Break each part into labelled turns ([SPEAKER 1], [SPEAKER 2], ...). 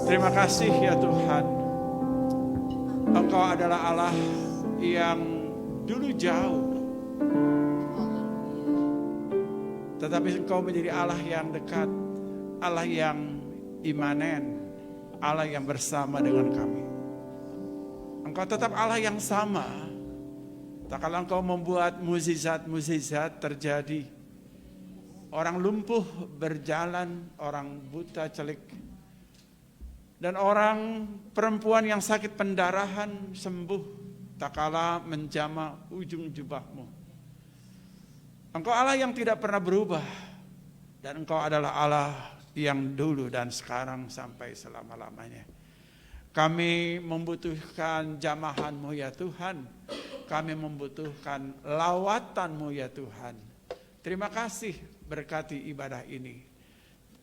[SPEAKER 1] Terima kasih ya Tuhan. Engkau adalah Allah yang dulu jauh, tetapi Engkau menjadi Allah yang dekat, Allah yang imanen, Allah yang bersama dengan kami. Engkau tetap Allah yang sama. Tak kala Engkau membuat mukjizat-mukjizat terjadi, orang lumpuh berjalan, orang buta celik, dan orang perempuan yang sakit pendarahan sembuh tak kala menjamah ujung jubahmu. Engkau Allah yang tidak pernah berubah, dan Engkau adalah Allah yang dulu dan sekarang sampai selama-lamanya. Kami membutuhkan jamahan-Mu ya Tuhan. Kami membutuhkan lawatan-Mu ya Tuhan. Terima kasih, berkati ibadah ini.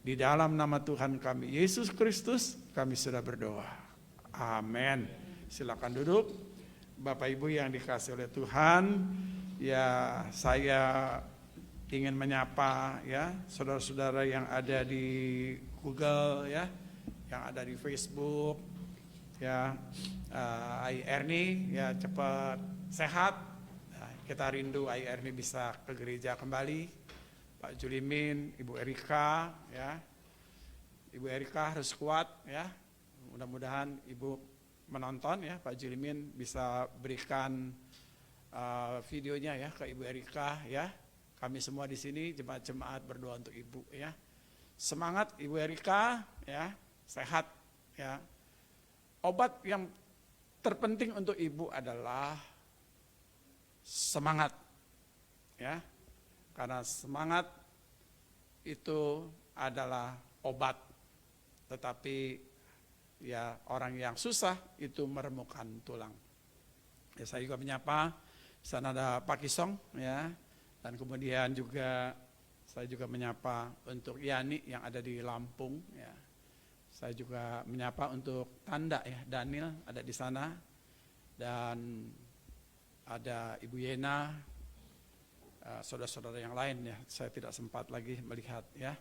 [SPEAKER 1] Di dalam nama Tuhan kami Yesus Kristus kami sudah berdoa. Amin. Silakan duduk. Bapak Ibu yang dikasihi oleh Tuhan, ya saya ingin menyapa ya saudara-saudara yang ada di Google ya, yang ada di Facebook ya. Ai Erni ya cepat sehat. Nah, kita rindu Ai Erni bisa ke gereja kembali. Pak Julimin, Ibu Erika ya. Ibu Erika harus kuat ya. Mudah-mudahan Ibu menonton ya, Pak Julimin bisa berikan videonya ya ke Ibu Erika ya. Kami semua di sini jemaat-jemaat berdoa untuk Ibu ya. Semangat Ibu Erika ya, sehat ya. Obat yang terpenting untuk Ibu adalah semangat ya. Karena semangat itu adalah obat. Tetapi ya orang yang susah itu meremukkan tulang. Ya, saya juga menyapa, di sana ada Pak Kisong ya. Dan kemudian juga saya juga menyapa untuk Yani yang ada di Lampung ya. Saya juga menyapa untuk Tanda ya, Daniel ada di sana. Dan ada Ibu Yena, saudara-saudara yang lain ya, saya tidak sempat lagi melihat ya.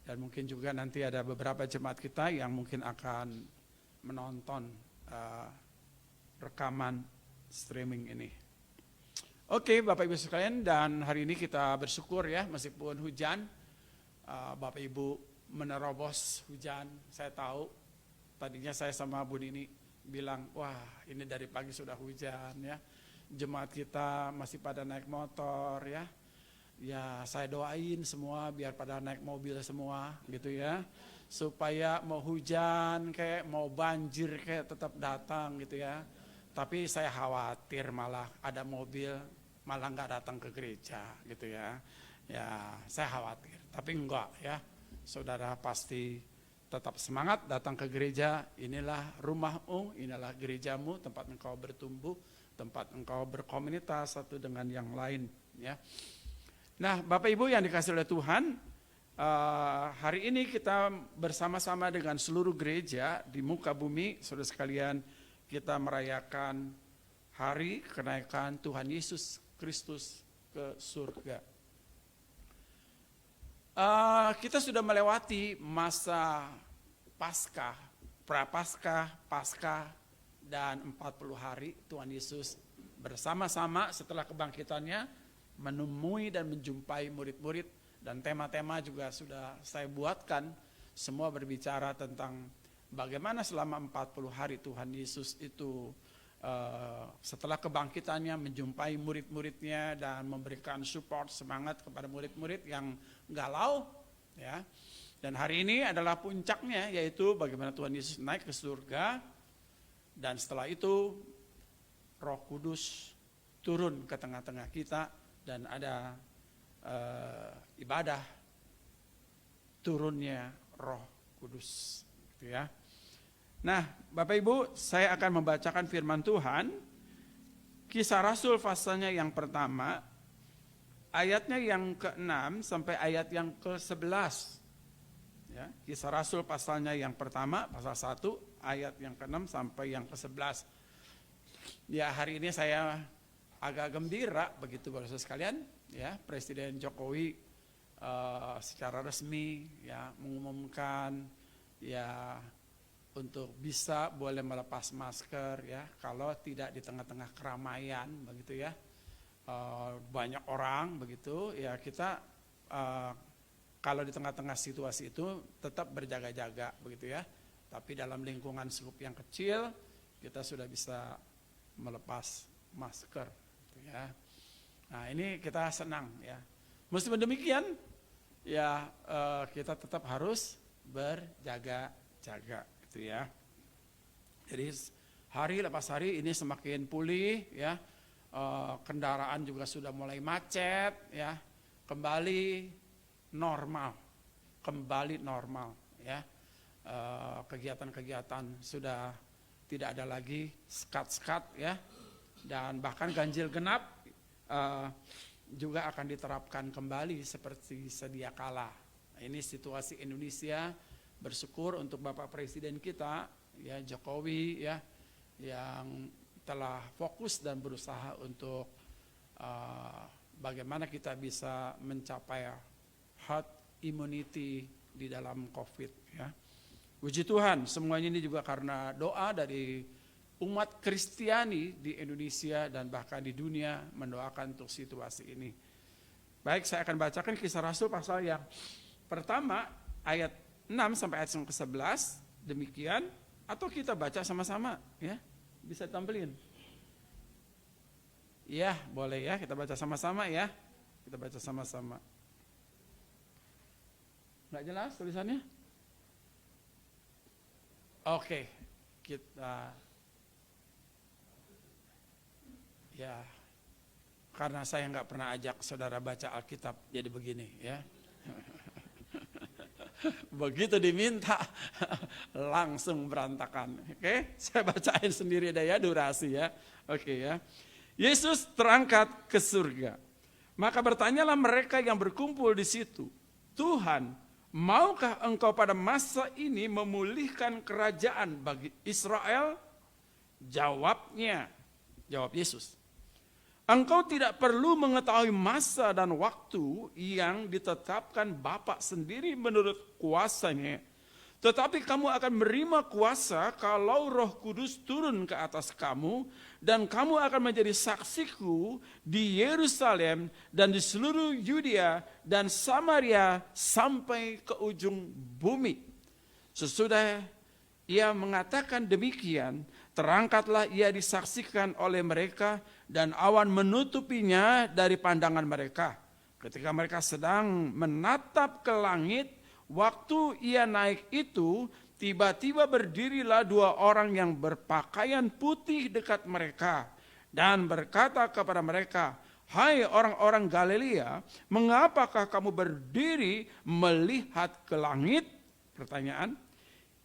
[SPEAKER 1] Dan mungkin juga nanti ada beberapa jemaat kita yang mungkin akan menonton rekaman streaming ini. Oke, Bapak Ibu sekalian, dan hari ini kita bersyukur ya, meskipun hujan, Bapak Ibu menerobos hujan. Saya tahu, tadinya saya sama Bu Nini bilang, wah ini dari pagi sudah hujan ya. Jemaat kita masih pada naik motor ya. Ya saya doain semua biar pada naik mobil semua gitu ya. Supaya mau hujan kayak mau banjir kayak tetap datang gitu ya. Tapi saya khawatir malah ada mobil malah nggak datang ke gereja gitu ya. Ya saya khawatir, tapi enggak ya. Saudara pasti tetap semangat datang ke gereja. Inilah rumahmu, inilah gerejamu, tempat engkau bertumbuh, tempat engkau berkomunitas satu dengan yang lain ya. Nah, Bapak Ibu yang dikasihi oleh Tuhan, hari ini kita bersama-sama dengan seluruh gereja di muka bumi, saudara sekalian, kita merayakan hari kenaikan Tuhan Yesus Kristus ke surga. Kita sudah melewati masa Paskah, Prapaskah, Paskah, dan 40 hari Tuhan Yesus bersama-sama setelah kebangkitannya menemui dan menjumpai murid-murid, dan tema-tema juga sudah saya buatkan, semua berbicara tentang bagaimana selama 40 hari Tuhan Yesus itu setelah kebangkitannya menjumpai murid-muridnya dan memberikan support, semangat kepada murid-murid yang galau ya. Dan hari ini adalah puncaknya, yaitu bagaimana Tuhan Yesus naik ke surga, dan setelah itu Roh Kudus turun ke tengah-tengah kita dan ada ibadah turunnya Roh Kudus gitu ya. Nah, Bapak Ibu, saya akan membacakan firman Tuhan, Kisah Rasul pasalnya yang pertama, ayatnya yang ke-6 sampai ayat yang ke-11. Ya, Kisah Rasul pasalnya yang pertama, pasal 1, ayat yang ke-6 sampai yang ke-11. Ya, hari ini saya agak gembira begitu Bapak sekalian, ya, Presiden Jokowi secara resmi ya mengumumkan ya untuk bisa boleh melepas masker ya, kalau tidak di tengah-tengah keramaian begitu ya, banyak orang begitu ya, kita kalau di tengah-tengah situasi itu tetap berjaga-jaga begitu ya, tapi dalam lingkungan skup yang kecil kita sudah bisa melepas masker gitu ya. Nah ini kita senang ya, meskipun demikian ya kita tetap harus berjaga-jaga gitu ya. Jadi hari lepas hari ini semakin pulih ya, kendaraan juga sudah mulai macet ya, kembali normal ya, kegiatan-kegiatan sudah tidak ada lagi sekat-sekat ya, dan bahkan ganjil genap juga akan diterapkan kembali seperti sedia kala. Ini situasi Indonesia, bersyukur untuk Bapak Presiden kita ya, Jokowi ya, yang telah fokus dan berusaha untuk bagaimana kita bisa mencapai herd immunity di dalam COVID ya. Puji Tuhan, semuanya ini juga karena doa dari umat Kristiani di Indonesia dan bahkan di dunia mendoakan untuk situasi ini. Baik, saya akan bacakan Kisah Rasul pasal yang pertama ayat 6 sampai ayat yang ke-11 demikian, atau kita baca sama-sama ya, bisa tampilin ya, boleh ya, kita baca sama-sama ya, kita baca sama-sama. Nggak jelas tulisannya? Oke, kita ya, karena saya nggak pernah ajak saudara baca Alkitab jadi begini ya. Begitu diminta langsung berantakan. Oke, saya bacain sendiri deh ya, durasi ya. Oke ya. Yesus terangkat ke surga. Maka bertanyalah mereka yang berkumpul di situ, Tuhan, maukah engkau pada masa ini memulihkan kerajaan bagi Israel? Jawab Yesus, engkau tidak perlu mengetahui masa dan waktu yang ditetapkan Bapa sendiri menurut kuasanya. Tetapi kamu akan menerima kuasa kalau Roh Kudus turun ke atas kamu, dan kamu akan menjadi saksiku di Yerusalem dan di seluruh Yudea dan Samaria sampai ke ujung bumi. Sesudah ia mengatakan demikian, terangkatlah ia disaksikan oleh mereka, dan awan menutupinya dari pandangan mereka. Ketika mereka sedang menatap ke langit, waktu ia naik itu, tiba-tiba berdirilah dua orang yang berpakaian putih dekat mereka dan berkata kepada mereka, hai orang-orang Galilea, mengapakah kamu berdiri melihat ke langit? Pertanyaan.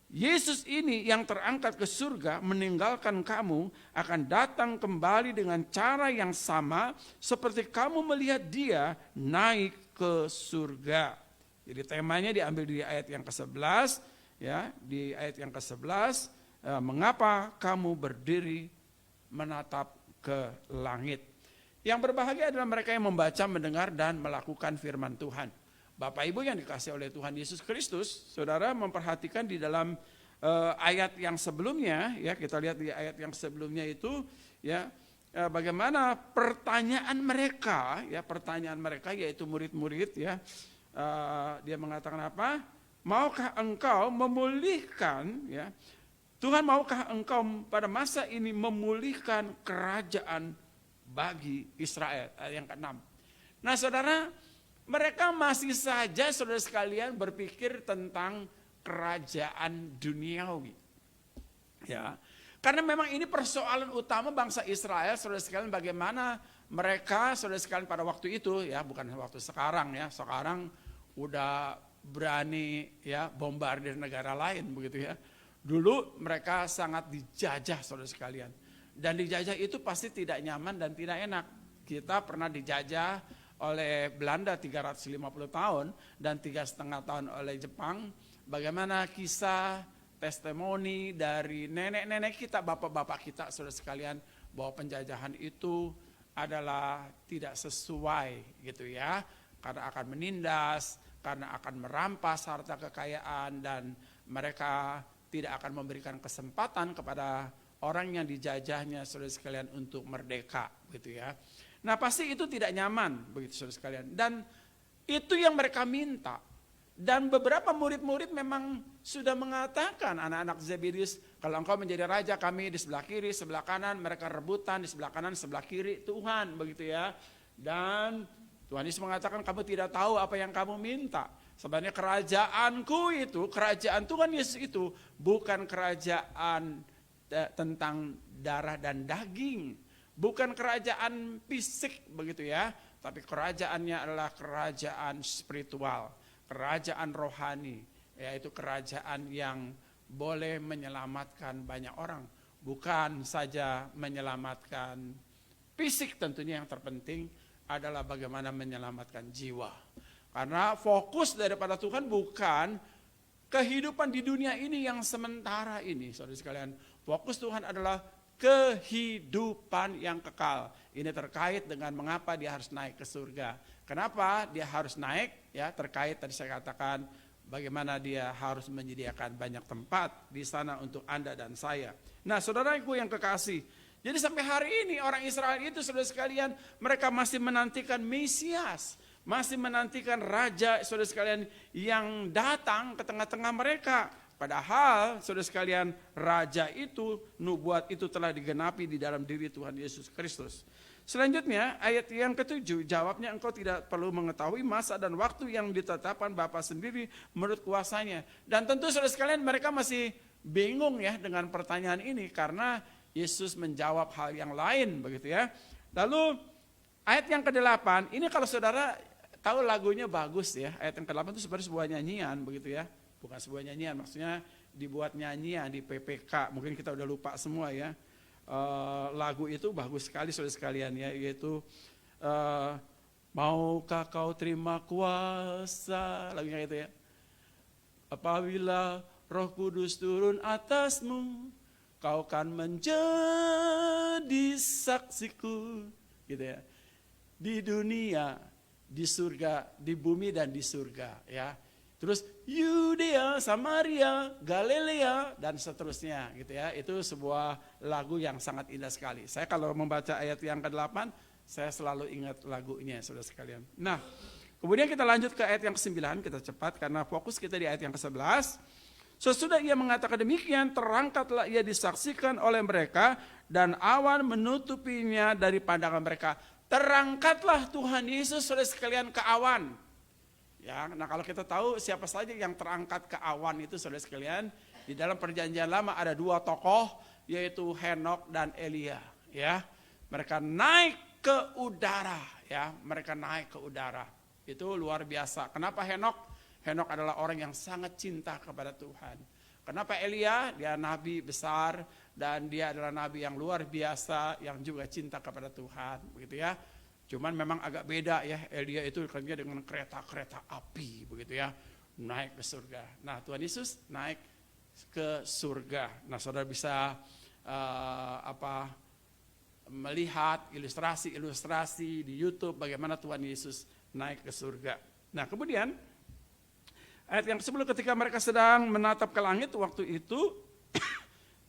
[SPEAKER 1] Yesus ini yang terangkat ke surga meninggalkan kamu akan datang kembali dengan cara yang sama seperti kamu melihat dia naik ke surga. Jadi temanya diambil di ayat yang ke-11 ya, di ayat yang ke-11, mengapa kamu berdiri menatap ke langit. Yang berbahagia adalah mereka yang membaca, mendengar dan melakukan firman Tuhan. Bapak Ibu yang dikasihi oleh Tuhan Yesus Kristus, saudara memperhatikan di dalam ayat yang sebelumnya ya, kita lihat di ayat yang sebelumnya itu ya, bagaimana pertanyaan mereka yaitu murid-murid ya, dia mengatakan apa? Maukah engkau memulihkan ya, Tuhan, maukah engkau pada masa ini memulihkan kerajaan bagi Israel? Ayat yang ke-6. Nah saudara, mereka masih saja saudara sekalian berpikir tentang kerajaan duniawi. Ya. Karena memang ini persoalan utama bangsa Israel, saudara sekalian, bagaimana mereka saudara sekalian pada waktu itu ya, bukan waktu sekarang ya. Sekarang udah berani ya bombardir negara lain begitu ya. Dulu mereka sangat dijajah saudara sekalian. Dan dijajah itu pasti tidak nyaman dan tidak enak. Kita pernah dijajah oleh Belanda 350 tahun dan 3,5 tahun oleh Jepang. Bagaimana kisah testimoni dari nenek-nenek kita, bapak-bapak kita saudara sekalian, bahwa penjajahan itu adalah tidak sesuai gitu ya, karena akan menindas, karena akan merampas harta kekayaan, dan mereka tidak akan memberikan kesempatan kepada orang yang dijajahnya saudara sekalian untuk merdeka, gitu ya. Nah pasti itu tidak nyaman begitu saudara sekalian, dan itu yang mereka minta. Dan beberapa murid-murid memang sudah mengatakan, anak-anak Zebedeus, kalau engkau menjadi raja, kami di sebelah kiri, sebelah kanan, mereka rebutan di sebelah kanan, sebelah kiri Tuhan, begitu ya. Dan Tuhan Yesus mengatakan, kamu tidak tahu apa yang kamu minta. Sebenarnya kerajaanku itu, kerajaan Tuhan Yesus itu bukan kerajaan tentang darah dan daging, bukan kerajaan fisik begitu ya, tapi kerajaannya adalah kerajaan spiritual, kerajaan rohani, yaitu kerajaan yang boleh menyelamatkan banyak orang, bukan saja menyelamatkan fisik. Tentunya yang terpenting adalah bagaimana menyelamatkan jiwa. Karena fokus daripada Tuhan bukan kehidupan di dunia ini yang sementara ini, saudara sekalian. Fokus Tuhan adalah kehidupan yang kekal. Ini terkait dengan mengapa dia harus naik ke surga. Kenapa dia harus naik? Ya, terkait tadi saya katakan bagaimana dia harus menyediakan banyak tempat di sana untuk Anda dan saya. Nah, saudaraku yang kekasih, jadi sampai hari ini orang Israel itu saudara sekalian, mereka masih menantikan Mesias, masih menantikan raja saudara sekalian yang datang ke tengah-tengah mereka. Padahal saudara sekalian, raja itu, nubuat itu telah digenapi di dalam diri Tuhan Yesus Kristus. Selanjutnya ayat yang ke-7, jawabnya, engkau tidak perlu mengetahui masa dan waktu yang ditetapkan Bapa sendiri menurut kuasanya. Dan tentu saudara sekalian, mereka masih bingung ya dengan pertanyaan ini, karena Yesus menjawab hal yang lain begitu ya. Lalu ayat yang ke-8, ini kalau saudara tahu lagunya bagus ya, ayat yang ke-8 itu sebenarnya sebuah nyanyian begitu ya. Bukan sebuah nyanyian, maksudnya dibuat nyanyian di PPK, mungkin kita udah lupa semua ya. Lagu itu bagus sekali saudara sekalian ya, yaitu maukah kau terima kuasa, lagunya itu ya. Apabila Roh Kudus turun atasmu, kau kan menjadi saksiku, gitu ya. Di dunia, di surga, di bumi dan di surga ya. Terus Yudea, Samaria, Galilea dan seterusnya gitu ya. Itu sebuah lagu yang sangat indah sekali. Saya kalau membaca ayat yang ke-8, saya selalu ingat lagunya saudara sekalian. Nah, kemudian kita lanjut ke ayat yang ke-9, kita cepat karena fokus kita di ayat yang ke-11. Sesudah ia mengatakan demikian, terangkatlah ia disaksikan oleh mereka dan awan menutupinya dari pandangan mereka. Terangkatlah Tuhan Yesus saudara sekalian ke awan. Ya, nah kalau kita tahu siapa saja yang terangkat ke awan itu saudara sekalian, di dalam perjanjian lama ada dua tokoh, yaitu Henok dan Elia. Ya, mereka naik ke udara. Ya, mereka naik ke udara. Itu luar biasa. Kenapa Henok? Henok adalah orang yang sangat cinta kepada Tuhan. Kenapa Elia? Dia nabi besar dan dia adalah nabi yang luar biasa yang juga cinta kepada Tuhan, begitu ya. Cuman memang agak beda ya, Elia itu kerja dengan kereta-kereta api begitu ya, naik ke surga. Nah, Tuhan Yesus naik ke surga. Nah, saudara bisa melihat ilustrasi-ilustrasi di YouTube bagaimana Tuhan Yesus naik ke surga. Nah, kemudian ayat yang sebelum ketika mereka sedang menatap ke langit waktu itu,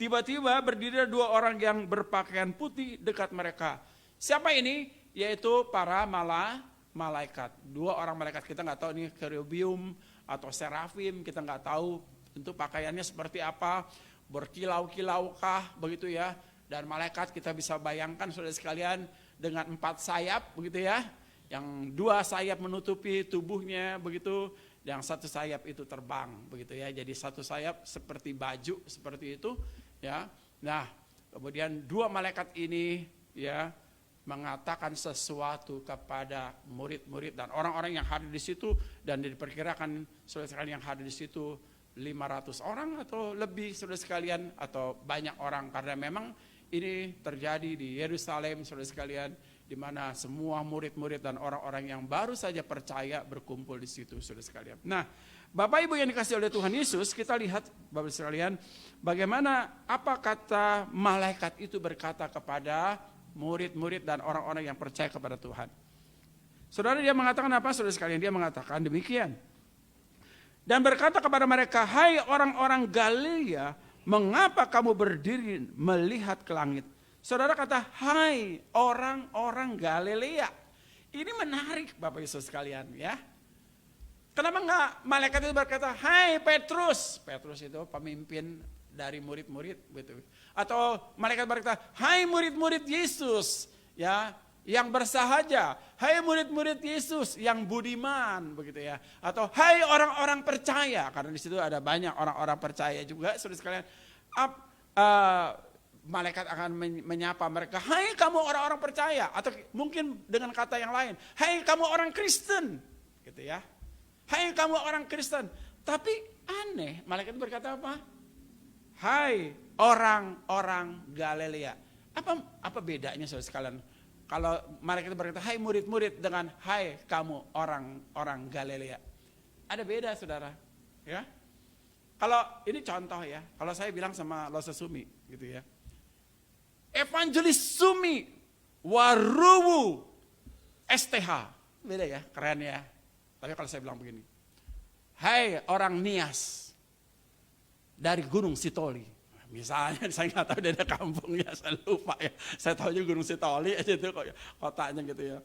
[SPEAKER 1] tiba-tiba berdiri dua orang yang berpakaian putih dekat mereka. Siapa ini? Yaitu para malaikat. Dua orang malaikat, kita nggak tahu ini kerubium atau serafim, kita nggak tahu tentu pakaiannya seperti apa, berkilau-kilaukah begitu ya. Dan malaikat kita bisa bayangkan saudara sekalian dengan 4 sayap begitu ya, yang 2 sayap menutupi tubuhnya begitu, yang 1 sayap itu terbang begitu ya. Jadi 1 sayap seperti baju seperti itu ya. Nah, kemudian 2 malaikat ini ya mengatakan sesuatu kepada murid-murid dan orang-orang yang hadir di situ, dan diperkirakan saudara sekalian yang hadir di situ 500 orang atau lebih saudara sekalian, atau banyak orang, karena memang ini terjadi di Yerusalem saudara sekalian, di mana semua murid-murid dan orang-orang yang baru saja percaya berkumpul di situ saudara sekalian. Nah, Bapak Ibu yang dikasihi oleh Tuhan Yesus, kita lihat Bapak sekalian bagaimana apa kata malaikat itu berkata kepada murid-murid dan orang-orang yang percaya kepada Tuhan. Saudara, dia mengatakan apa saudara sekalian? Dia mengatakan demikian. Dan berkata kepada mereka, hai orang-orang Galilea, mengapa kamu berdiri melihat ke langit? Saudara kata, hai orang-orang Galilea. Ini menarik Bapak Yesus sekalian ya. Kenapa enggak malaikat itu berkata, hai Petrus. Petrus itu pemimpin dari murid-murid gitu. Atau malaikat berkata, hai murid-murid Yesus ya, yang bersahaja. Hai murid-murid Yesus yang budiman begitu ya. Atau hai orang-orang percaya, karena di situ ada banyak orang-orang percaya juga saudara sekalian. Malaikat akan menyapa mereka, hai kamu orang-orang percaya, atau mungkin dengan kata yang lain, hai kamu orang Kristen, gitu ya. Hai kamu orang Kristen. Tapi aneh, malaikat berkata apa? Hai orang-orang Galilea. Apa bedanya saudara sekalian? Kalau malaikat berkata, hai murid-murid dengan hai kamu orang-orang Galilea. Ada beda saudara, ya. Kalau ini contoh ya, kalau saya bilang sama Lose Sumi, gitu ya. Evangelis Sumi Waruwu STH. Beda ya, keren ya. Tapi kalau saya bilang begini, hai orang Nias dari Gunung Sitoli. Misalnya saya nggak tahu daerah kampungnya, saya lupa ya. Saya tahu aja Gunung Sitoli aja itu kotanya gitu ya.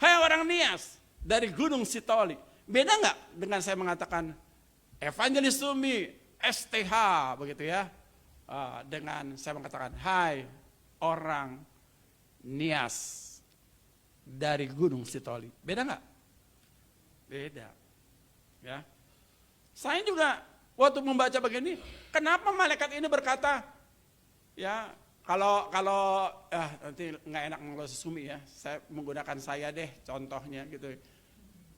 [SPEAKER 1] Hai orang Nias dari Gunung Sitoli. Beda nggak dengan saya mengatakan Evangelis Sumi STH begitu ya. Dengan saya mengatakan, hai orang Nias dari Gunung Sitoli. Beda nggak? Beda. Ya. Saya juga waktu membaca begini, kenapa malaikat ini berkata, ya kalau nanti nggak enak ngelose Sumi ya, saya menggunakan saya deh contohnya gitu.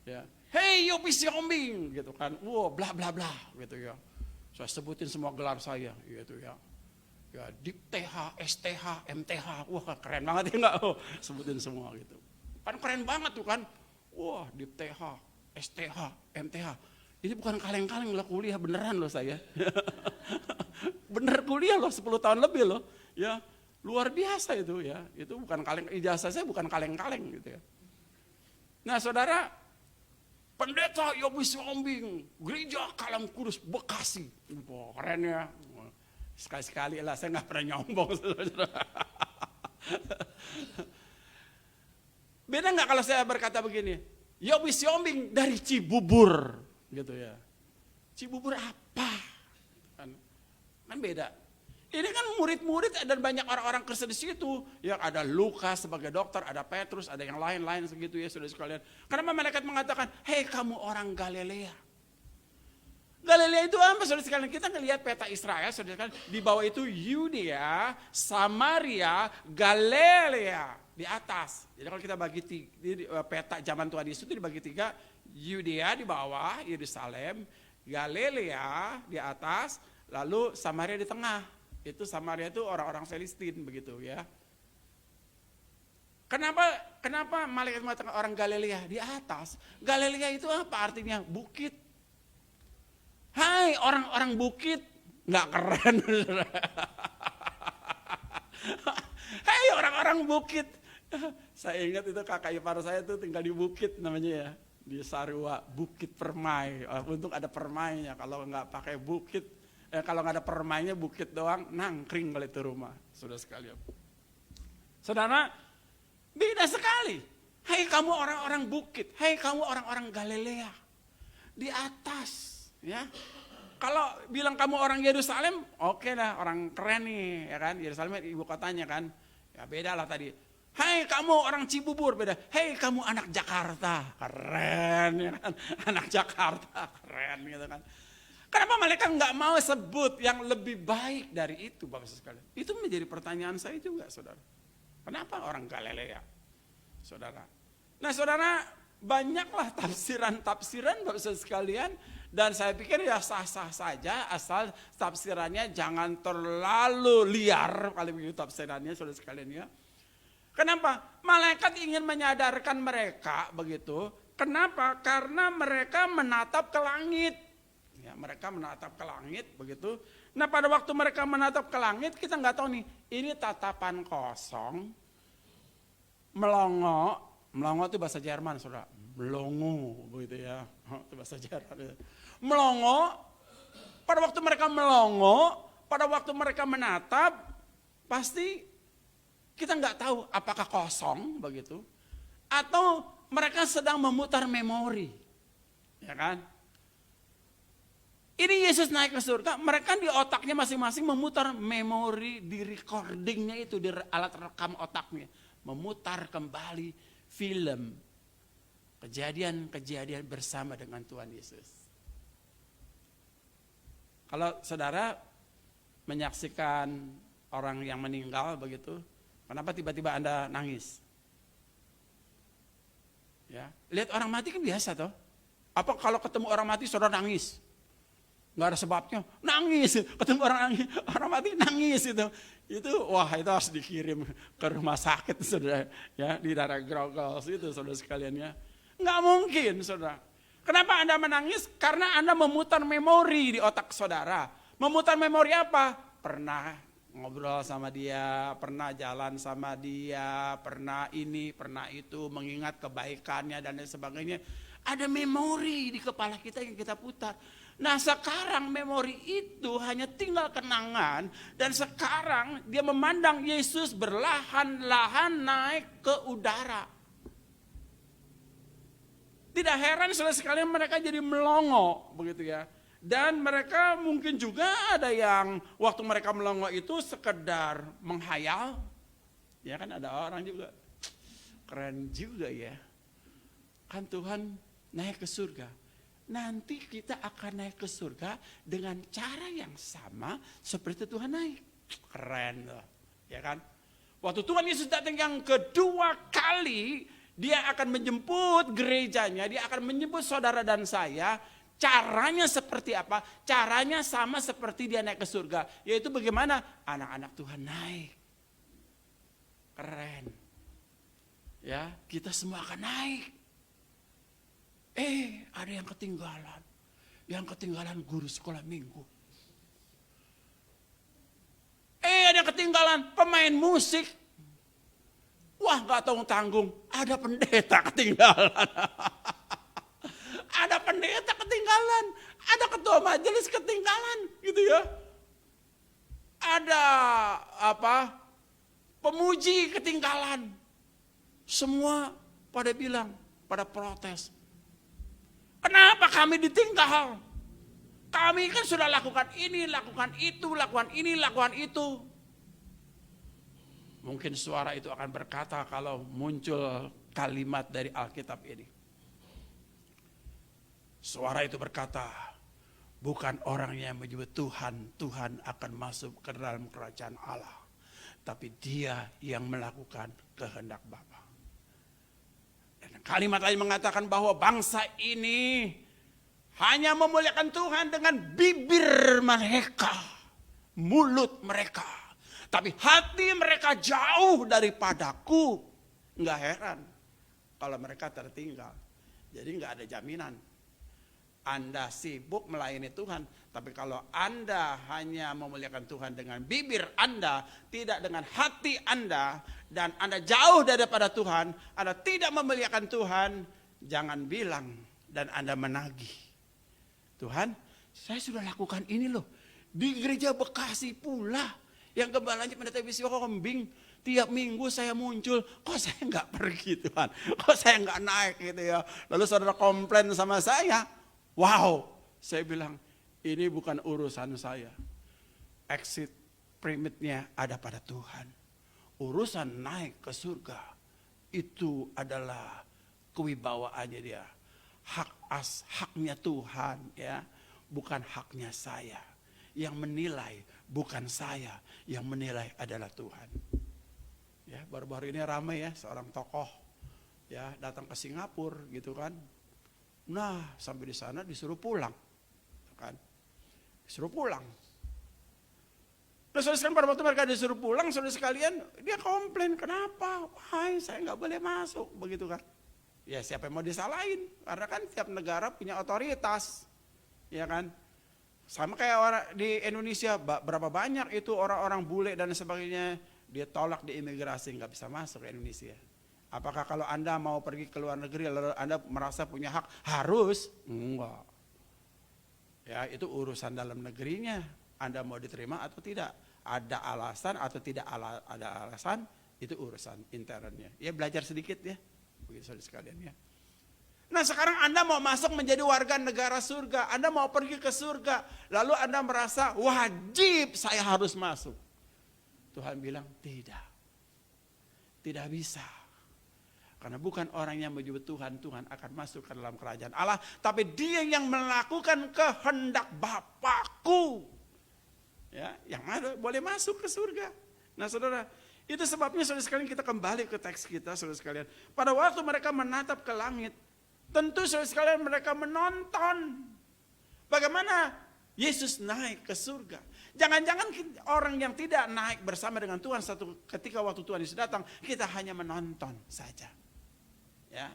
[SPEAKER 1] Ya, hey Yopi Siombing gitu kan, wow bla bla bla gitu ya. Saya sebutin semua gelar saya gitu ya. Ya Dik TH, STH, MTH. Wah keren banget ya enggak? Oh, sebutin semua gitu. Kan keren banget tuh kan. Wah Dik TH, STH, MTH. Ini bukan kaleng-kaleng loh, kuliah beneran loh saya. Bener kuliah loh 10 tahun lebih loh. Ya, luar biasa itu ya. Itu bukan kaleng, ijazah saya bukan kaleng-kaleng gitu ya. Nah, Saudara, Pendeta Yopi Siombing, Gereja Kalam Kudus Bekasi. Wah, keren ya. Sekali-sekali lah, saya nggak pernah nyombong. Beda nggak kalau saya berkata begini, Yopi Siombing dari Cibubur, gitu ya. Cibubur apa? Kan beda. Ini kan murid-murid dan banyak orang-orang Kristen di situ. Ya ada Lukas sebagai dokter, ada Petrus, ada yang lain-lain segitu ya saudara sekalian. Kenapa malaikat mengatakan, hei kamu orang Galilea. Galilea itu apa saudara sekalian? Kita ngelihat peta Israel saudara sekalian. Di bawah itu Yudea, Samaria, Galilea di atas. Jadi kalau kita bagi peta zaman Tuhan Yesus itu dibagi 3. Yudea di bawah, Yerusalem, Galilea di atas, lalu Samaria di tengah. Itu Samaria itu orang-orang Filistin begitu ya. Kenapa malaikat mengatakan orang Galilea di atas? Galilea itu apa artinya? Bukit. Hai orang-orang bukit, nggak keren. Hai orang-orang bukit. Saya ingat itu kakak ipar saya tuh tinggal di bukit namanya ya. Di Sarua, Bukit Permai. Untung ada permainya, kalau nggak pakai bukit. Kalau nggak ada permainya bukit doang, nangkring kali itu rumah. Saudara sekalian. Saudara, beda sekali. Hai kamu orang-orang bukit, hai kamu orang-orang Galilea. Di atas. Ya, kalau bilang kamu orang Yerusalem, oke lah, orang keren nih, ya kan? Yerusalem ibu kotanya kan, ya beda lah tadi. Hai kamu orang Cibubur, beda. Hei kamu anak Jakarta, keren ya kan? Anak Jakarta, keren gitu kan? Kenapa malaikat nggak mau sebut yang lebih baik dari itu, Bapak sekalian? Itu menjadi pertanyaan saya juga, saudara. Kenapa orang Galilea, saudara? Nah, saudara, banyaklah tafsiran-tafsiran Bapak sekalian. Dan saya pikir ya sah-sah saja asal tafsirannya jangan terlalu liar kalau begitu tafsirannya saudara sekalian ya. Kenapa? Malaikat ingin menyadarkan mereka begitu. Kenapa? Karena mereka menatap ke langit. Ya, mereka menatap ke langit begitu. Nah pada waktu mereka menatap ke langit kita nggak tahu nih ini tatapan kosong, melongo itu bahasa Jerman saudara. Melongo begitu ya, itu bahasa Jerman. melongo, pada waktu mereka melongo, pada waktu mereka menatap, pasti kita nggak tahu apakah kosong begitu, atau mereka sedang memutar memori, ya kan? Ini Yesus naik ke surga, mereka di otaknya masing-masing memutar memori, di recordingnya itu, di alat rekam otaknya. Memutar kembali film, kejadian-kejadian bersama dengan Tuhan Yesus. Kalau saudara menyaksikan orang yang meninggal begitu, kenapa tiba-tiba Anda nangis? Ya, lihat orang mati kan biasa toh. Apa kalau ketemu orang mati saudara nangis? Nggak ada sebabnya, nangis, ketemu orang mati nangis itu wah itu harus dikirim ke rumah sakit saudara, ya di daerah Grogol itu saudara sekalian ya, nggak mungkin saudara. Kenapa Anda menangis? Karena Anda memutar memori di otak saudara. Memutar memori apa? Pernah ngobrol sama dia, pernah jalan sama dia, pernah ini, pernah itu, mengingat kebaikannya dan lain sebagainya. Ada memori di kepala kita yang kita putar. Nah sekarang memori itu hanya tinggal kenangan, dan sekarang dia memandang Yesus berlahan-lahan naik ke udara. Tidak heran saudara sekalian mereka jadi melongo begitu ya. Dan mereka mungkin juga ada yang waktu mereka melongo itu sekedar menghayal. Ya kan ada orang juga, keren juga ya. Kan Tuhan naik ke surga. Nanti kita akan naik ke surga dengan cara yang sama seperti Tuhan naik. Keren loh, ya kan? Waktu Tuhan Yesus datang yang kedua kali, dia akan menjemput gerejanya, dia akan menjemput saudara dan saya. Caranya seperti apa? Caranya sama seperti dia naik ke surga, yaitu bagaimana anak-anak Tuhan naik. Keren. Ya, kita semua akan naik. Ada yang ketinggalan. Yang ketinggalan guru sekolah minggu. Ada yang ketinggalan pemain musik. Wah, gak tanggung-tanggung. Ada pendeta ketinggalan. Ada pendeta ketinggalan. Ada ketua majelis ketinggalan. Gitu ya. Ada pemuji ketinggalan. Semua pada bilang, pada protes. Kenapa kami ditinggal? Kami kan sudah lakukan ini, lakukan itu, lakukan ini, lakukan itu. Mungkin suara itu akan berkata kalau muncul kalimat dari Alkitab ini. Suara itu berkata, bukan orang yang menyebut Tuhan, Tuhan akan masuk ke dalam kerajaan Allah. Tapi dia yang melakukan kehendak Bapa. Kalimat lain mengatakan bahwa bangsa ini hanya memuliakan Tuhan dengan bibir mereka, mulut mereka. Tapi hati mereka jauh daripadaku. Enggak heran kalau mereka tertinggal. Jadi enggak ada jaminan. Anda sibuk melayani Tuhan, tapi kalau Anda hanya memuliakan Tuhan dengan bibir Anda, tidak dengan hati Anda, dan Anda jauh daripada Tuhan, Anda tidak memuliakan Tuhan, jangan bilang dan Anda menagih. Tuhan, saya sudah lakukan ini loh, di gereja Bekasi pula, yang gembalanya pendeta Biswa Kambing, tiap minggu saya muncul, kok saya nggak pergi Tuhan, kok saya nggak naik gitu ya. Lalu saudara komplain sama saya. Wow, saya bilang ini bukan urusan saya. Exit permitnya ada pada Tuhan. Urusan naik ke surga itu adalah kewibawaannya dia. Haknya Tuhan ya, bukan haknya saya. Yang menilai bukan saya, yang menilai adalah Tuhan. Ya, baru-baru ini ramai ya seorang tokoh ya datang ke Singapura gitu kan. Nah, sampai di sana disuruh pulang, kan? Disuruh pulang. Nah, saudara sekalian pada waktu mereka disuruh pulang, saudara sekalian dia komplain, kenapa? Wah, saya nggak boleh masuk, begitu kan? Ya siapa yang mau disalahin? Karena kan tiap negara punya otoritas, ya kan? Sama kayak orang di Indonesia, berapa banyak itu orang-orang bule dan sebagainya, dia tolak di imigrasi, nggak bisa masuk ke Indonesia. Apakah kalau Anda mau pergi ke luar negeri lalu Anda merasa punya hak? Harus? Enggak. Ya, itu urusan dalam negerinya. Anda mau diterima atau tidak. Ada alasan atau tidak ada alasan, itu urusan internnya. Ya, belajar sedikit ya. Begitu sekalian ya. Nah, sekarang Anda mau masuk menjadi warga negara surga. Anda mau pergi ke surga. Lalu Anda merasa wajib saya harus masuk. Tuhan bilang tidak. Tidak bisa. Karena bukan orang yang menyebut Tuhan akan masuk ke dalam kerajaan Allah. Tapi dia yang melakukan kehendak Bapakku. Ya, yang boleh masuk ke surga. Nah saudara, itu sebabnya saudara sekalian kita kembali ke teks kita saudara sekalian. Pada waktu mereka menatap ke langit, tentu saudara sekalian mereka menonton bagaimana Yesus naik ke surga. Jangan-jangan orang yang tidak naik bersama dengan Tuhan ketika waktu Tuhan Yesus datang, kita hanya menonton saja. Ya.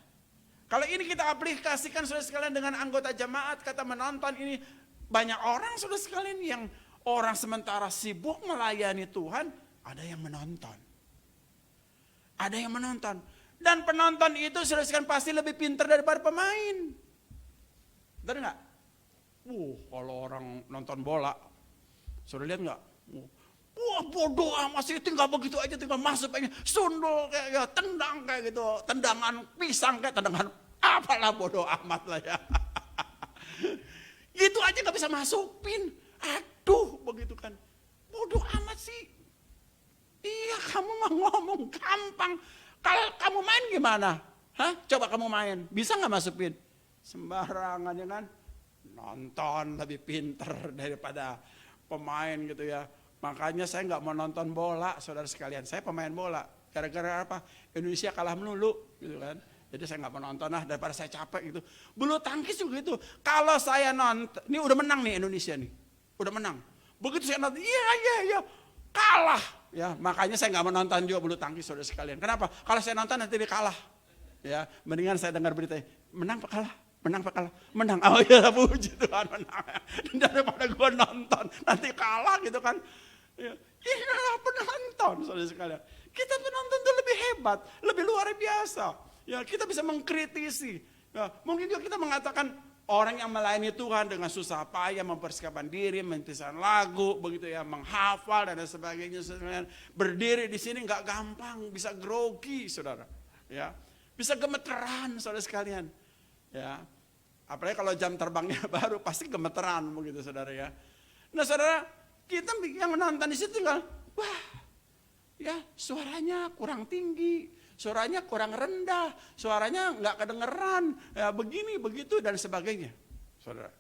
[SPEAKER 1] Kalau ini kita aplikasikan saudara sekalian dengan anggota jemaat, kata menonton ini, banyak orang saudara sekalian yang orang sementara sibuk melayani Tuhan, ada yang menonton. Ada yang menonton. Dan penonton itu saudara sekalian pasti lebih pintar daripada pemain. Betul enggak? Kalau orang nonton bola, saudara lihat enggak? Wah, bodoh amat sih, tinggal begitu aja, tinggal masuk aja, sundul kayak ya, tendang kayak gitu, tendangan pisang kayak tendangan apalah, bodoh amat lah ya. Gitu aja nggak bisa masukin, aduh begitu kan, bodoh amat sih. Iya, kamu mah ngomong gampang, kalau kamu main gimana? Hah? Coba kamu main, bisa nggak masukin? Sembarangan ya kan, nonton lebih pinter daripada pemain gitu ya. Makanya saya nggak mau nonton bola, saudara sekalian. Saya pemain bola. Gara-gara apa? Indonesia kalah melulu, gitu kan. Jadi saya nggak mau nonton daripada saya capek gitu. Bulu tangkis juga gitu. Kalau saya nonton, ini udah menang nih Indonesia nih, udah menang. Begitu saya nonton, iya, kalah. Ya, makanya saya nggak mau nonton juga bulu tangkis, saudara sekalian. Kenapa? Kalau saya nonton nanti dia kalah. Ya, mendingan saya dengar berita, menang apa kalah? Menang apa kalah? Menang. Oh iya, puji Tuhan, menang. Daripada gue nonton nanti kalah gitu kan. Ya, inilah penonton saudara sekalian. Kita penonton itu lebih hebat, lebih luar biasa. Ya, kita bisa mengkritisi. Ya, mungkin juga kita mengatakan orang yang melayani Tuhan dengan susah payah mempersiapkan diri, mentuliskan lagu, begitu ya, menghafal dan sebagainya. Berdiri di sini nggak gampang, bisa grogi, saudara. Ya, bisa gemeteran, saudara sekalian. Ya, apalagi kalau jam terbangnya baru pasti gemeteran, begitu saudara ya. Nah saudara, kita yang menonton di situ tinggal, wah, ya suaranya kurang tinggi, suaranya kurang rendah, suaranya nggak kedengeran, ya begini begitu dan sebagainya, saudara.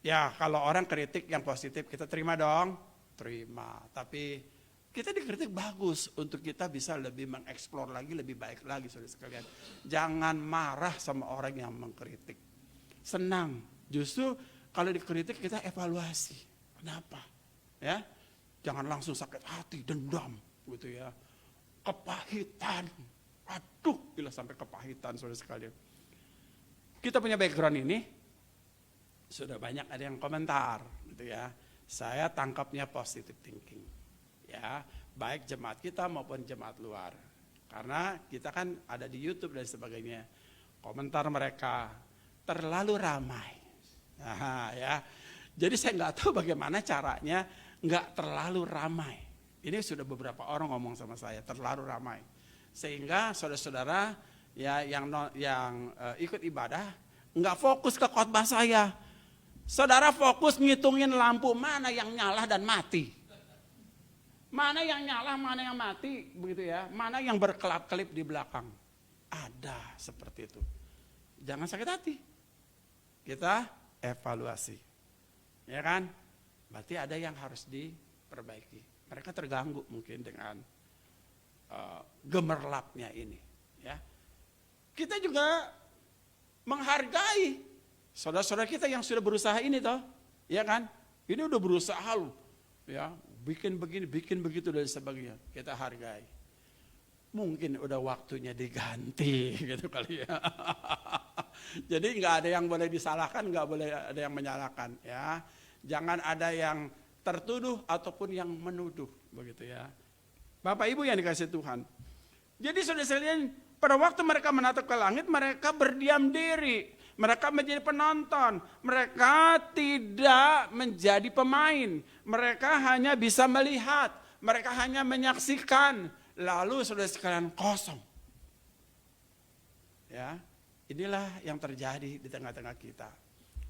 [SPEAKER 1] Ya kalau orang kritik yang positif kita terima dong, terima. Tapi kita dikritik bagus untuk kita bisa lebih mengeksplor lagi, lebih baik lagi, saudara sekalian. Jangan marah sama orang yang mengkritik. Senang, justru kalau dikritik kita evaluasi. Kenapa? Ya, jangan langsung sakit hati, dendam, gitu ya, kepahitan, aduh, bila sampai kepahitan, saudara sekalian. Kita punya background ini, sudah banyak ada yang komentar, gitu ya. Saya tangkapnya positive thinking, ya, baik jemaat kita maupun jemaat luar, karena kita kan ada di YouTube dan sebagainya. Komentar mereka terlalu ramai, nah, ya. Jadi saya nggak tahu bagaimana caranya nggak terlalu ramai. Ini sudah beberapa orang ngomong sama saya terlalu ramai, sehingga saudara-saudara ya yang ikut ibadah nggak fokus ke khotbah saya. Saudara fokus ngitungin lampu mana yang nyala dan mati, mana yang nyala, mana yang mati, begitu ya. Mana yang berkelap-kelip di belakang. Ada seperti itu. Jangan sakit hati. Kita evaluasi. Ya kan? Berarti ada yang harus diperbaiki. Mereka terganggu mungkin dengan gemerlapnya ini. Ya, kita juga menghargai saudara-saudara kita yang sudah berusaha ini toh, ya kan? Ini udah berusaha loh, ya, bikin begini, bikin begitu dan sebagainya. Kita hargai. Mungkin udah waktunya diganti, gitu kali ya. Jadi nggak ada yang boleh disalahkan, nggak boleh ada yang menyalahkan, ya. Jangan ada yang tertuduh ataupun yang menuduh, begitu ya. Bapak Ibu yang dikasih Tuhan. Jadi saudara sekalian, pada waktu mereka menatap ke langit, mereka berdiam diri. Mereka menjadi penonton. Mereka tidak menjadi pemain. Mereka hanya bisa melihat. Mereka hanya menyaksikan. Lalu saudara sekalian kosong. Ya, inilah yang terjadi di tengah-tengah kita.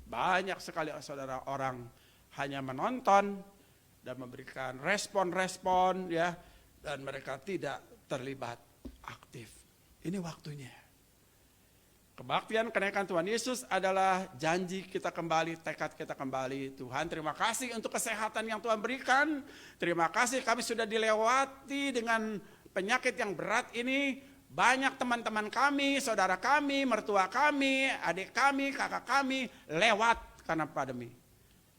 [SPEAKER 1] Banyak sekali saudara orang hanya menonton dan memberikan respon-respon, ya, dan mereka tidak terlibat aktif. Ini waktunya. Kebaktian kenaikan Tuhan Yesus adalah janji kita kembali, tekad kita kembali. Tuhan, terima kasih untuk kesehatan yang Tuhan berikan. Terima kasih kami sudah dilewati dengan penyakit yang berat ini. Banyak teman-teman kami, saudara kami, mertua kami, adik kami, kakak kami lewat karena pandemi.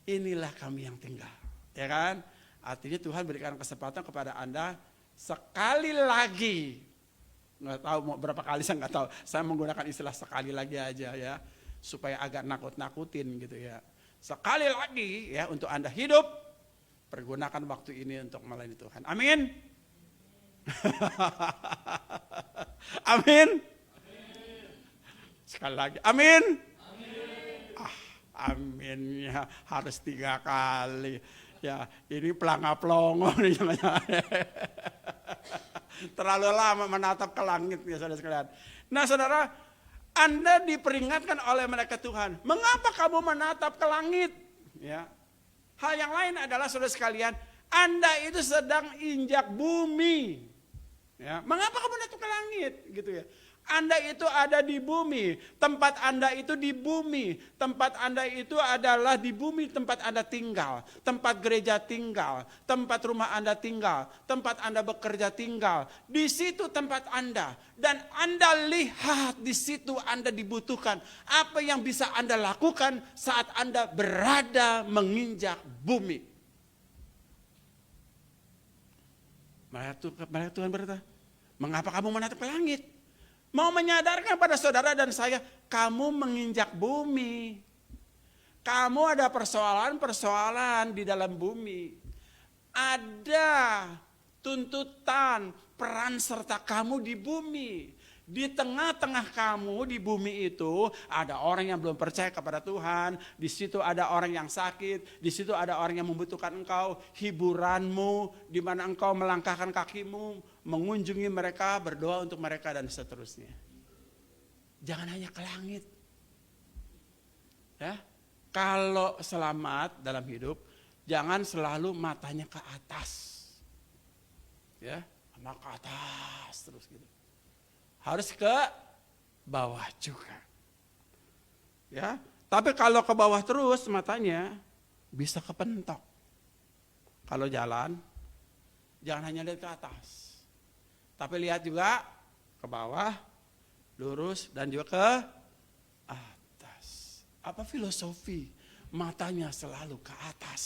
[SPEAKER 1] Inilah kami yang tinggal. Ya kan? Artinya Tuhan berikan kesempatan kepada Anda sekali lagi. Nggak tahu mau berapa kali, saya nggak tahu. Saya menggunakan istilah sekali lagi aja ya. Supaya agak nakut-nakutin gitu ya. Sekali lagi ya untuk Anda hidup. Pergunakan waktu ini untuk melayani Tuhan. Amin. Amin. Sekali lagi. Amin. Aminnya harus 3 kali. Ya, ini pelanga-pelongo nih jangan-jangan. Terlalu lama menatap ke langit ya saudara sekalian. Nah saudara, Anda diperingatkan oleh malaikat Tuhan. Mengapa kamu menatap ke langit? Ya. Hal yang lain adalah saudara sekalian, Anda itu sedang injak bumi. Ya. Mengapa kamu menatap ke langit? Gitu ya. Anda itu ada di bumi, tempat Anda itu di bumi, tempat Anda itu adalah di bumi tempat Anda tinggal, tempat gereja tinggal, tempat rumah Anda tinggal, tempat Anda bekerja tinggal, di situ tempat Anda. Dan Anda lihat di situ Anda dibutuhkan, apa yang bisa Anda lakukan saat Anda berada menginjak bumi. Malaikat Tuhan berkata, mengapa kamu menatap ke langit? Mau menyadarkan pada saudara dan saya, kamu menginjak bumi. Kamu ada persoalan-persoalan di dalam bumi. Ada tuntutan, peran serta kamu di bumi. Di tengah-tengah kamu di bumi itu ada orang yang belum percaya kepada Tuhan, di situ ada orang yang sakit, di situ ada orang yang membutuhkan engkau, hiburanmu, di mana engkau melangkahkan kakimu, mengunjungi mereka, berdoa untuk mereka dan seterusnya. Jangan hanya ke langit. Ya, kalau selamat dalam hidup, jangan selalu matanya ke atas. Ya, sama ke atas terus gitu. Harus ke bawah juga. Ya, tapi kalau ke bawah terus matanya bisa kepentok. Kalau jalan jangan hanya lihat ke atas. Tapi lihat juga ke bawah, lurus dan juga ke atas. Apa filosofi? Matanya selalu ke atas.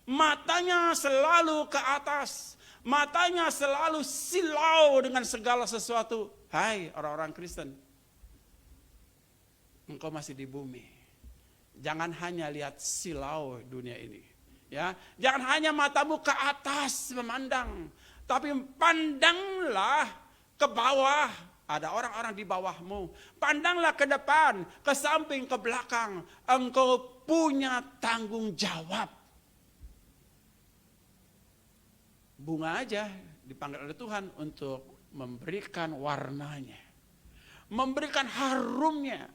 [SPEAKER 1] Matanya selalu ke atas. Matanya selalu silau dengan segala sesuatu. Hai orang-orang Kristen, engkau masih di bumi. Jangan hanya lihat silau dunia ini. Ya, jangan hanya matamu ke atas memandang, tapi pandanglah ke bawah. Ada orang-orang di bawahmu. Pandanglah ke depan, ke samping, ke belakang. Engkau punya tanggung jawab. Bunga aja dipanggil oleh Tuhan untuk memberikan warnanya, memberikan harumnya.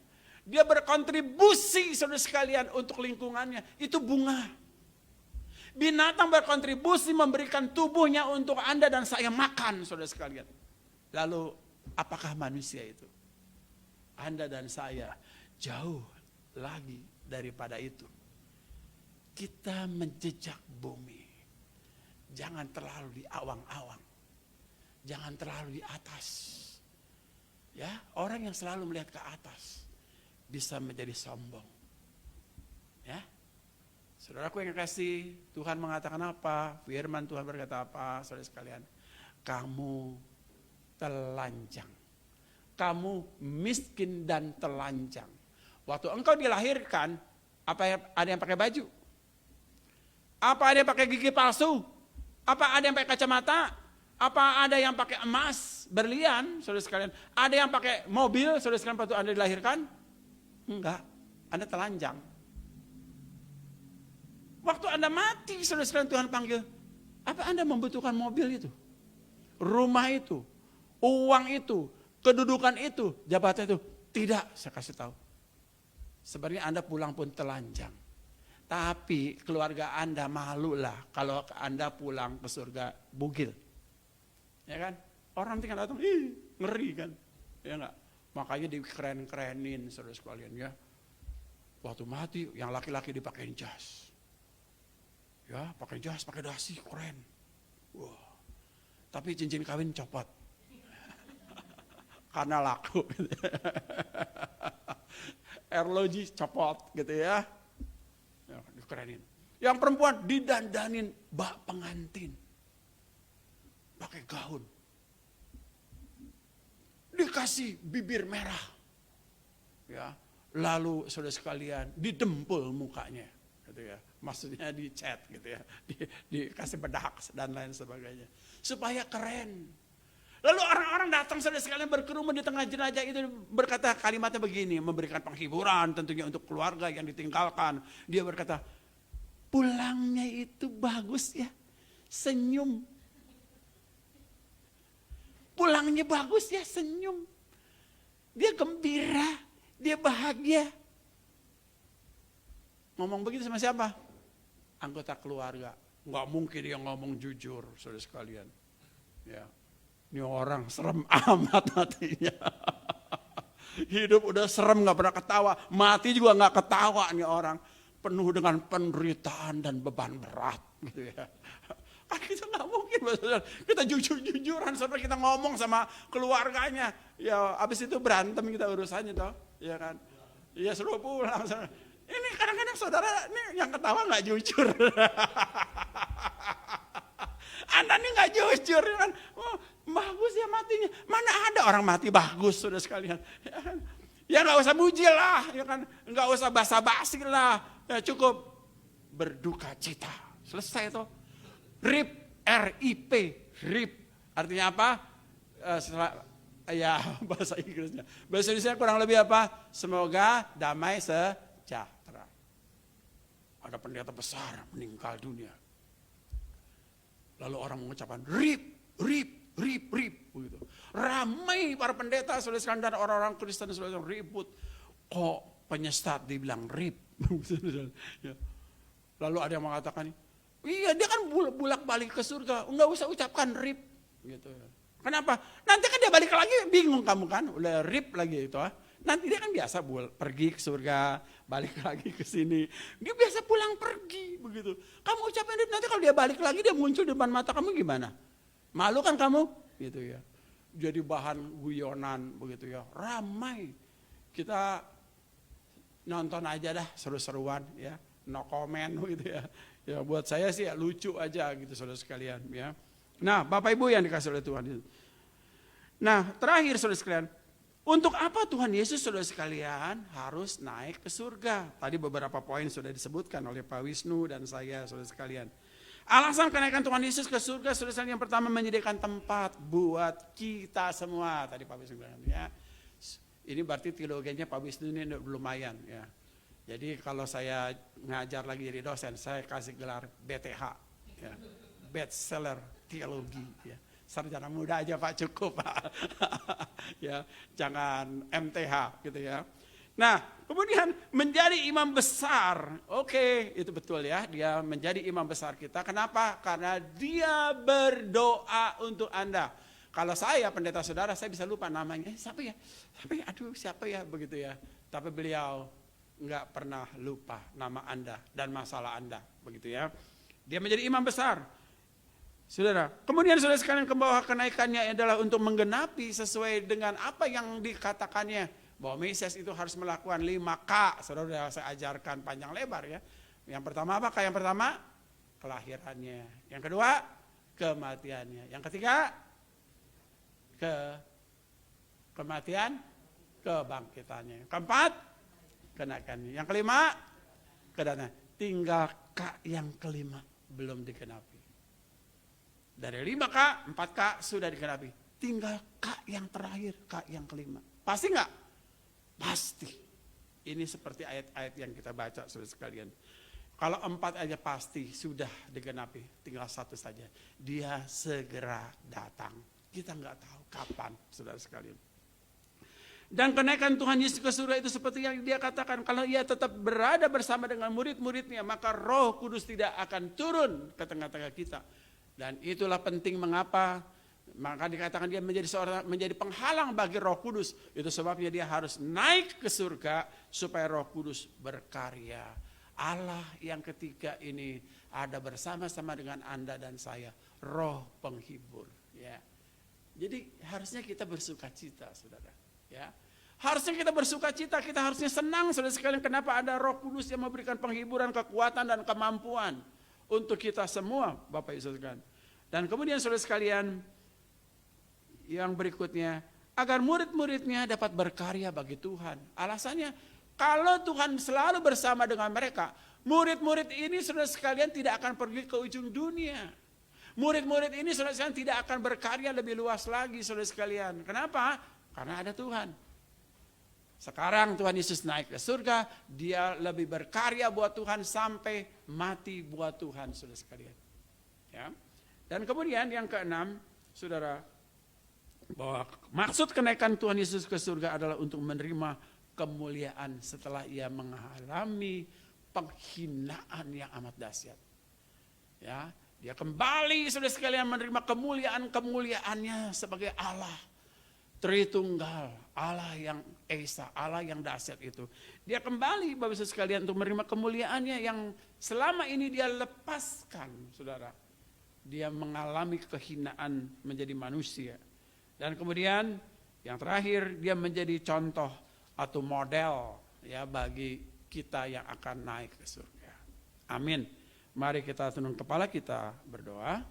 [SPEAKER 1] Dia berkontribusi saudara sekalian untuk lingkungannya, itu bunga. Binatang berkontribusi memberikan tubuhnya untuk Anda dan saya makan saudara sekalian. Lalu apakah manusia itu? Anda dan saya jauh lagi daripada itu. Kita menjejak bumi. Jangan terlalu di awang-awang. Jangan terlalu di atas. Ya, orang yang selalu melihat ke atas bisa menjadi sombong. Ya. Saudaraku yang kasih, Tuhan mengatakan apa? Firman Tuhan berkata apa? Saudara sekalian, kamu telanjang. Kamu miskin dan telanjang. Waktu engkau dilahirkan, ada yang pakai baju? Apa ada yang pakai gigi palsu? Apa ada yang pakai kacamata? Apa ada yang pakai emas, berlian, saudara sekalian? Ada yang pakai mobil, saudara sekalian, waktu Anda dilahirkan? Enggak, Anda telanjang. Waktu Anda mati, saudara sekalian, Tuhan panggil, apa Anda membutuhkan mobil itu? Rumah itu, uang itu, kedudukan itu, jabatan itu? Tidak, saya kasih tahu. Sebenarnya Anda pulang pun telanjang. Tapi keluarga Anda malulah kalau Anda pulang ke surga bugil. Ya kan? Orang tinggal datang, ngeri kan? Ya enggak? Makanya dikeren-kerenin saudara sekalian ya. Waktu mati yang laki-laki dipakein jas. Ya, pakai jas, pakai dasi, keren. Wah. Tapi cincin kawin copot. Karena laku gitu. Arloji copot gitu ya. Ya, dikerenin. Yang perempuan didandanin bak pengantin. Pakai gaun. Dikasih bibir merah. Ya, lalu saudara sekalian didempul mukanya gitu ya. Maksudnya dicat gitu ya. Dikasih bedak dan lain sebagainya. Supaya keren. Lalu orang-orang datang saudara sekalian berkerumun di tengah jenazah itu berkata kalimatnya begini, memberikan penghiburan tentunya untuk keluarga yang ditinggalkan. Dia berkata, pulangnya itu bagus ya, senyum. Pulangnya bagus ya, senyum. Dia gembira, dia bahagia. Ngomong begitu sama siapa? Anggota keluarga. Nggak mungkin dia ngomong jujur, saudara sekalian. Ya. Ini orang serem amat matinya. Hidup udah serem, nggak pernah ketawa. Mati juga nggak ketawa nih orang. Penuh dengan penderitaan dan beban berat gitu ya. Kan kita nggak mungkin, saudara. Kita jujur-jujuran saudara, kita ngomong sama keluarganya. Ya abis itu berantem kita urusannya toh, ya kan? Iya suruh pulang. Saudara. Ini kadang-kadang saudara ini yang ketawa nggak jujur. Anda nih nggak jujur kan? Oh, bagus ya matinya. Mana ada orang mati bagus saudara sekalian? Ya nggak usah bujil lah, ya kan? Nggak usah basa-basi lah. Ya cukup berduka cita. Selesai toh. RIP, RIP, RIP. Artinya apa? Ya bahasa Inggrisnya. Bahasa Indonesia kurang lebih apa? Semoga damai sejahtera. Ada pendeta besar meninggal dunia. Lalu orang mengucapkan RIP, RIP, RIP, RIP. Begitu. Ramai para pendeta dan orang-orang Kristen ribut. Kok penyesat dibilang RIP? Lalu ada yang mengatakan, iya dia kan bulak-balik ke surga, enggak usah ucapkan RIP. Gitu. Kenapa? Nanti kan dia balik lagi, bingung kamu kan, udah RIP lagi itu. Nanti dia kan biasa pergi ke surga, balik lagi ke sini. Dia biasa pulang pergi begitu. Kamu ucapin RIP, nanti kalau dia balik lagi dia muncul di depan mata kamu gimana? Malu kan kamu? Gitu ya. Jadi bahan guyonan begitu ya. Ramai. Kita nonton aja dah seru-seruan ya. No comment gitu ya. Ya buat saya sih ya, lucu aja gitu saudara sekalian ya. Nah, Bapak Ibu yang dikasih oleh Tuhan. Nah, terakhir saudara sekalian, untuk apa Tuhan Yesus saudara sekalian harus naik ke surga? Tadi beberapa poin sudah disebutkan oleh Pak Wisnu dan saya saudara sekalian. Alasan kenaikan Tuhan Yesus ke surga saudara sekalian, yang pertama menyediakan tempat buat kita semua. Tadi Pak Wisnu bilang ya. Ini berarti teologinya Pak Wisnu ini lumayan ya. Jadi kalau saya ngajar lagi jadi dosen, saya kasih gelar BTH, ya, Bachelor Teologi. Ya. Sarjana muda aja Pak cukup Pak, ya, jangan MTH gitu ya. Nah kemudian menjadi imam besar, oke, itu betul ya, dia menjadi imam besar kita. Kenapa? Karena dia berdoa untuk Anda. Kalau saya pendeta saudara, saya bisa lupa namanya, siapa ya, siapa ya begitu ya. Tapi beliau nggak pernah lupa nama Anda dan masalah Anda, begitu ya. Dia menjadi imam besar, saudara. Kemudian saudara sekalian, ke bawah kenaikannya adalah untuk menggenapi sesuai dengan apa yang dikatakannya, bahwa Mesias itu harus melakukan 5K. Saudara saya ajarkan panjang lebar ya. Yang pertama apa? Yang pertama kelahirannya, yang kedua kematiannya, yang ketiga kematian, kebangkitannya, yang keempat kenaikannya, yang kelima kedatangan. Tinggal yang kelima belum digenapi. Dari 5K, 4K sudah digenapi. Tinggal K yang terakhir, K yang kelima. Pasti nggak? Pasti. Ini seperti ayat-ayat yang kita baca saudara sekalian. Kalau 4 aja pasti sudah digenapi, tinggal 1 saja. Dia segera datang. Kita nggak tahu kapan, saudara sekalian. Dan kenaikan Tuhan Yesus ke surga itu seperti yang dia katakan, kalau ia tetap berada bersama dengan murid-muridnya, maka Roh Kudus tidak akan turun ke tengah-tengah kita. Dan itulah penting mengapa maka dikatakan dia menjadi penghalang bagi Roh Kudus. Itu sebabnya dia harus naik ke surga supaya Roh Kudus berkarya. Allah yang ketiga ini ada bersama-sama dengan Anda dan saya, Roh penghibur, ya. Jadi harusnya kita bersukacita, saudara, ya. Harusnya kita bersukacita, kita harusnya senang, saudara sekalian. Kenapa ada Roh Kudus yang memberikan penghiburan, kekuatan dan kemampuan untuk kita semua, Bapak Ibu sekalian. Dan kemudian saudara sekalian, yang berikutnya, agar murid-muridnya dapat berkarya bagi Tuhan. Alasannya, kalau Tuhan selalu bersama dengan mereka, murid-murid ini saudara sekalian tidak akan pergi ke ujung dunia. Murid-murid ini saudara sekalian tidak akan berkarya lebih luas lagi saudara sekalian. Kenapa? Karena ada Tuhan. Sekarang Tuhan Yesus naik ke surga, dia lebih berkarya buat Tuhan sampai mati buat Tuhan saudara sekalian. Ya. Dan kemudian yang keenam, saudara, bahwa maksud kenaikan Tuhan Yesus ke surga adalah untuk menerima kemuliaan setelah ia mengalami penghinaan yang amat dahsyat. Ya, dia kembali saudara sekalian menerima kemuliaannya sebagai Allah Tritunggal, Allah yang esa, Allah yang dahsyat itu. Dia kembali Bapak Ibu sekalian untuk menerima kemuliaannya yang selama ini dia lepaskan, saudara. Dia mengalami kehinaan menjadi manusia. Dan kemudian yang terakhir dia menjadi contoh atau model ya bagi kita yang akan naik ke surga. Amin. Mari kita tunduk kepala, kita berdoa.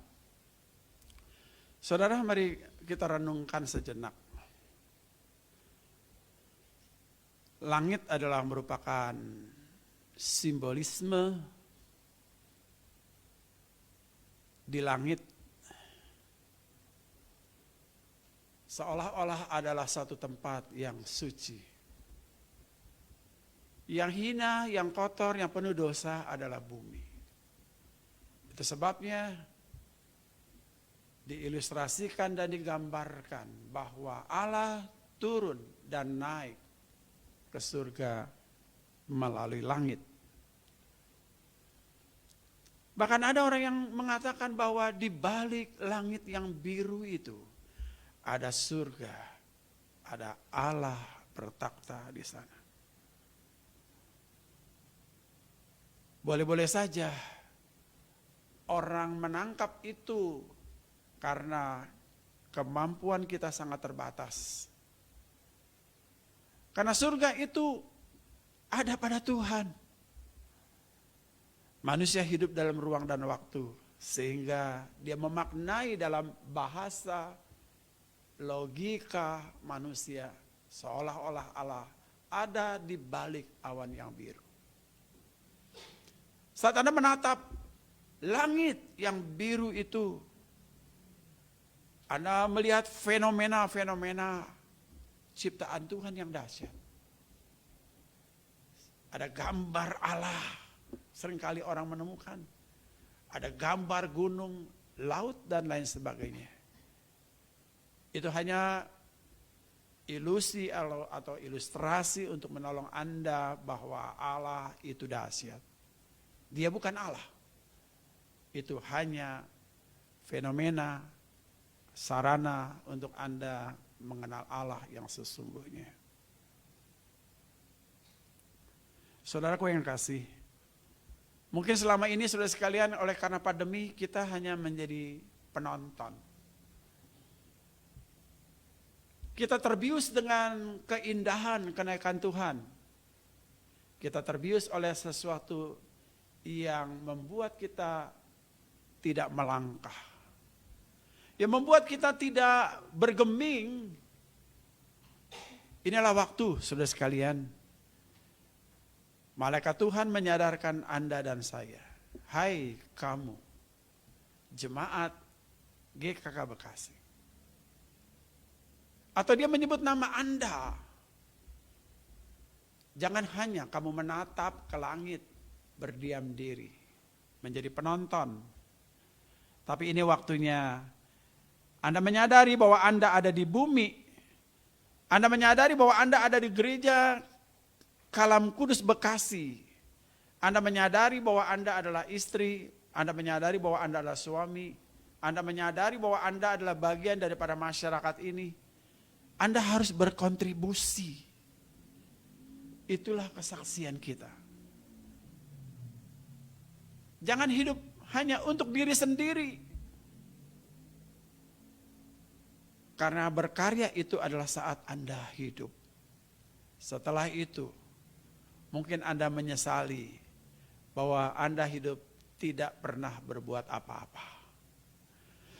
[SPEAKER 1] Saudara, mari kita renungkan sejenak. Langit adalah merupakan simbolisme di langit. Seolah-olah adalah satu tempat yang suci. Yang hina, yang kotor, yang penuh dosa adalah bumi. Itu sebabnya diilustrasikan dan digambarkan bahwa Allah turun dan naik ke surga melalui langit. Bahkan ada orang yang mengatakan bahwa di balik langit yang biru itu ada surga, ada Allah bertakhta di sana. Boleh-boleh saja orang menangkap itu karena kemampuan kita sangat terbatas. Karena surga itu ada pada Tuhan. Manusia hidup dalam ruang dan waktu, sehingga dia memaknai dalam bahasa logika manusia seolah-olah Allah ada di balik awan yang biru. Saat Anda menatap langit yang biru itu, Anda melihat fenomena-fenomena ciptaan Tuhan yang dahsyat. Ada gambar Allah, seringkali orang menemukan. Ada gambar gunung, laut dan lain sebagainya. Itu hanya ilusi atau ilustrasi untuk menolong Anda bahwa Allah itu dahsyat. Dia bukan Allah. Itu hanya fenomena, sarana untuk Anda mengenal Allah yang sesungguhnya. Saudaraku yang kasih, mungkin selama ini saudara sekalian oleh karena pandemi kita hanya menjadi penonton. Kita terbius dengan keindahan kenaikan Tuhan. Kita terbius oleh sesuatu yang membuat kita tidak melangkah. Yang membuat kita tidak bergeming. Inilah waktu, saudara sekalian. Malaikat Tuhan menyadarkan Anda dan saya. Hai kamu, jemaat GKK Bekasi. Atau dia menyebut nama Anda. Jangan hanya kamu menatap ke langit, berdiam diri, menjadi penonton. Tapi ini waktunya Anda menyadari bahwa Anda ada di bumi. Anda menyadari bahwa Anda ada di gereja Kalam Kudus Bekasi. Anda menyadari bahwa Anda adalah istri, Anda menyadari bahwa Anda adalah suami, Anda menyadari bahwa Anda adalah bagian daripada masyarakat ini. Anda harus berkontribusi. Itulah kesaksian kita. Jangan hidup hanya untuk diri sendiri. Karena berkarya itu adalah saat Anda hidup. Setelah itu, mungkin Anda menyesali bahwa Anda hidup tidak pernah berbuat apa-apa.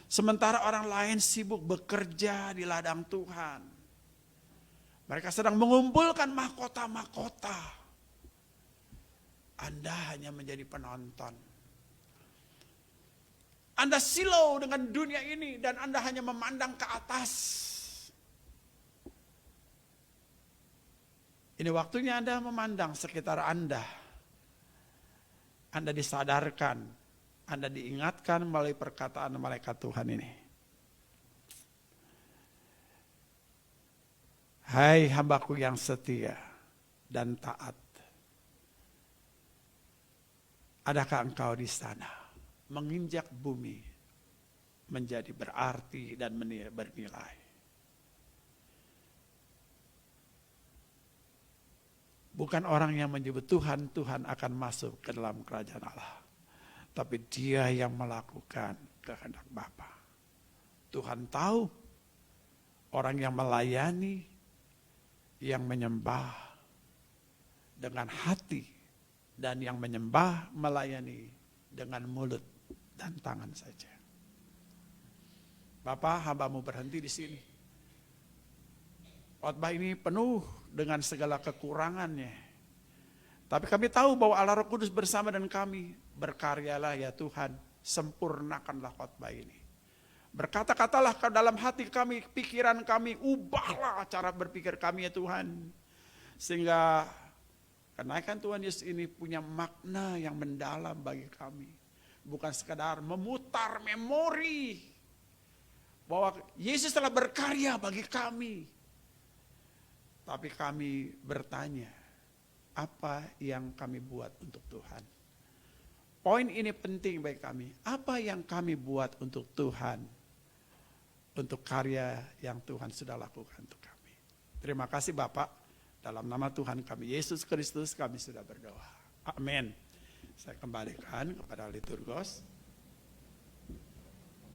[SPEAKER 1] Sementara orang lain sibuk bekerja di ladang Tuhan. Mereka sedang mengumpulkan mahkota-mahkota. Anda hanya menjadi penonton. Anda silau dengan dunia ini dan Anda hanya memandang ke atas. Ini waktunya Anda memandang sekitar Anda. Anda disadarkan. Anda diingatkan melalui perkataan malaikat Tuhan ini. Hai hambaku yang setia dan taat. Adakah engkau di sana menginjak bumi menjadi berarti dan bernilai? Bukan orang yang menyebut Tuhan, Tuhan akan masuk ke dalam kerajaan Allah. Tapi dia yang melakukan kehendak Bapa. Tuhan tahu orang yang melayani, yang menyembah dengan hati, dan yang menyembah melayani dengan mulut dan tangan saja. Bapa, hambamu berhenti di sini. Khotbah ini penuh dengan segala kekurangannya. Tapi kami tahu bahwa Allah Roh Kudus bersama dengan kami. Berkaryalah ya Tuhan, sempurnakanlah khotbah ini. Berkata-katalah ke dalam hati kami, pikiran kami, ubahlah cara berpikir kami ya Tuhan. Sehingga kenaikan Tuhan Yesus ini punya makna yang mendalam bagi kami. Bukan sekadar memutar memori bahwa Yesus telah berkarya bagi kami. Tapi kami bertanya, apa yang kami buat untuk Tuhan? Poin ini penting bagi kami. Apa yang kami buat untuk Tuhan? Untuk karya yang Tuhan sudah lakukan untuk kami. Terima kasih Bapak. Dalam nama Tuhan kami Yesus Kristus kami sudah berdoa. Amin. Saya kembalikan kepada liturgos.